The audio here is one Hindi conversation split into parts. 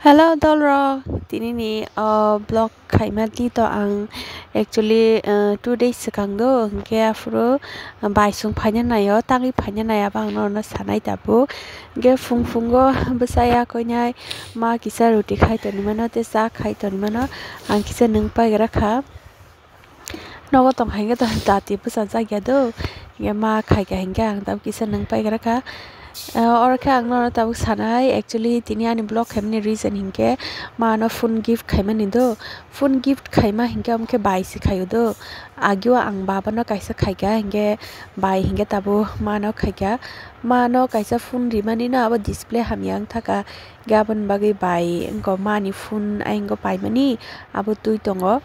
Hello Dolro, tinini blog khaimati to ang actually 2 days sekango hingke afro baisung phanya nayo tangi phanya naya bang no sanai tabu ge fungfungo besaya ko nyai ma kisa roti khai to ni mano te sa khai to ni mano ang kisa nung pa gra kha nogo tong hainga to dati pusan sa gya do ge ma khai ga hinga ang tab kisa nung pa gra kha और क्या अंगना तब सानाई actually तिनी आनी ब्लॉग खाइमने reason हिंके मानो phone gift खाइमा निदो phone gift खाइमा हिंके हमके बाई से खायो दो आग्यो आंग बाबा न कैसा खाइगा हिंके बाई हिंके तबो मानो खाइगा मानो कैसा phone रिमानी ना अब display हम यांग थका गाबन बागी बाई इनको मानी phone आइंगो पाइमनी अब तुई तोंगो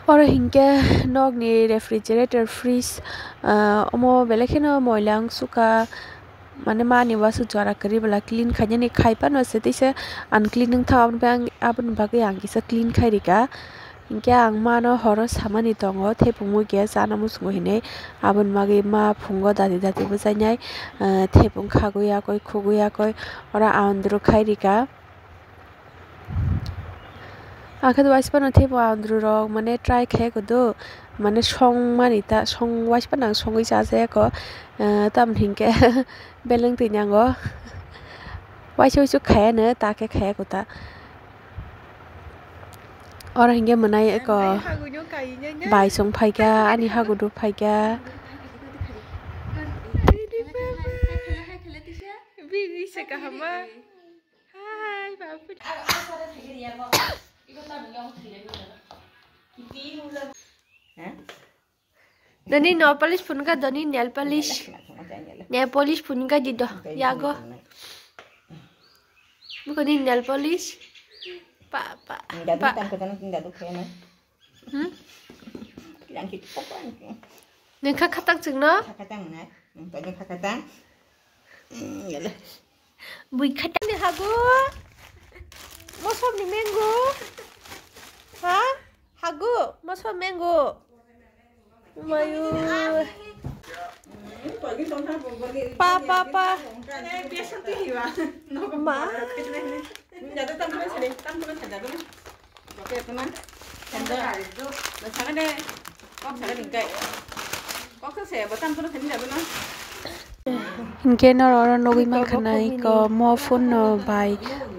और हिंके नोग नि रेफ्रिजरेटर फ्रीज ओमो बेलेखेनो मोइलांग सुका माने मानि वासु जरा करी बला क्लीन खाइने खाइपा न से तिसे अनक्लीनिंग थावन बांग आबन बागे आंग किसा क्लीन खाइरिका हिंके आंग मानो हरो सामानि दंगो थेपुंगु गे जाना मुसुंगु हिने आबन मागे मा फुंगो दादि दादि बजाइनाय थेपुंग खागुया कय खुगुया कय और आंद्रु खाइरिका आखिर वाइसपा न थेपो आंद्रु रग माने ट्राई खे को दो माने सong मानिता song वाइसपा न songै जाजे को तम हिंके बेलंग तिन्यांगो वाइसो वाइसो खाया न ताके खाया को ता और हिंगे मनाय को बाई सं फाइगा आनी हागुदु फाइगा बिनि से कहमा हाय बाबू Dani nail polish pun ka dani nail polish pun ka di do yago bukan ni nail polish pa ni kakatang jeng no bui katang ni hago mosom ni mango ha hago mosom mango Mayu pa ma इनके न और नोगी मान खानाय को मो फोन न बाय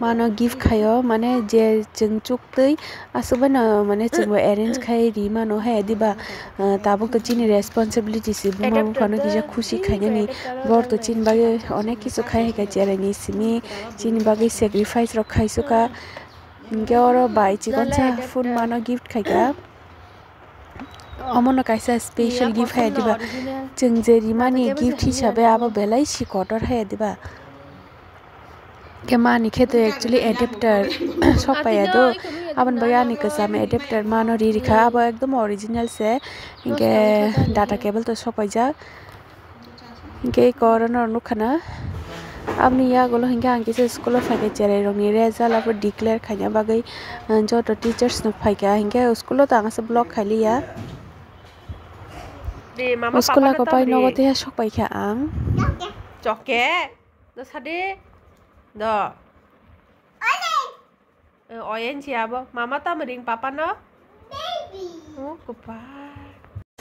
मानो गिफ्ट खायो माने जे जों चुक्तै आसुबा न माने जों अरेंज खाय रि मानो है दिबा ताबो तो चिनि रेस्पॉन्सिबिलिटी से बुमा बुफानो किजा खुशी खायनो नि बर तो चिन बागे अनेक किसु खाय है जेरै नि सिमी चिनि बागे सैक्रिफाइस र खायसुका इनके और बाय चिकनसा फोन मानो गिफ्ट खायगा अमनो कैसा स्पेशल गिफ्ट है दिबा जों जेरि मानि गिफ्ट हिसाबै आबो बेलाय सिकटर है दिबा के मानि खेतो एक्चुअली एडेप्टर सपाया दो अबन बयानि कसाम एडेप्टर मानो रिरिखा अब एकदम ओरिजिनल से इनके डाटा केबल तो सपाइजा इनके करन नुखाना अब निया गोलो हिंगा आंके से स्कूल फाइके जेरै रंनि रेजाल्ट अब डिक्लेयर खाइना बागै जतो टीचर्स न फाइका हिंगा स्कूल त आंगा से ब्लॉक खालिया स्कूल को पाइ नगते सपाइखा आं चके द सादे द ओयन सियाबो मामा तामरिं पापा न बेबी ओ कुपा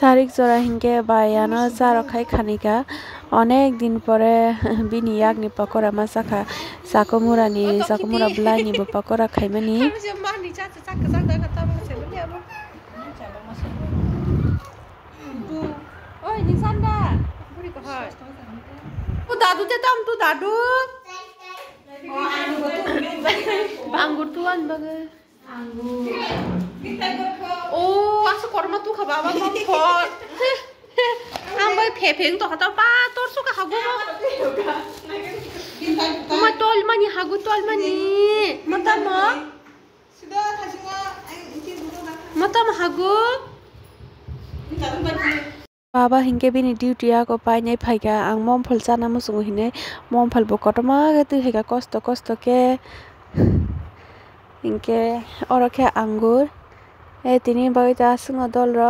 सारिक जरा हिंगे बायानो जारो खाइ खानिका अनेक दिन परे बिनि यागनि पकोरा मासाखा साकोमुरा ब्लाइनि बो पकोरा खाइमानि ओइ निसान्दा बुरि को हाय तू दादू ते तम तू दादू आंगुर तू आन बगे आंगुर ओ आसु करमा तू खबा बा मम फ आं बै फेफें तो खता पा तोर सुका हागु मा तोल मानि हागु तोल मानि मता म सिदा थासिङा मता म हागु बाबा हिंके बिनि ड्यूटी को पाइनाय फाइगा आं ममफल जाना मुसुंगु हिने ममफल बकटमा गते हेगा कष्ट के हिंके और के आंगुर ए तिनि बाय दा सुंग दल र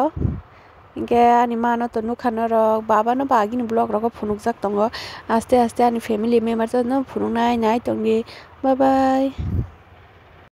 hingke ani mano to nukha norok baba no bagini blog rogo phunukjak tongo aste aste ani family member no phunuknai nai tongdi bye bye.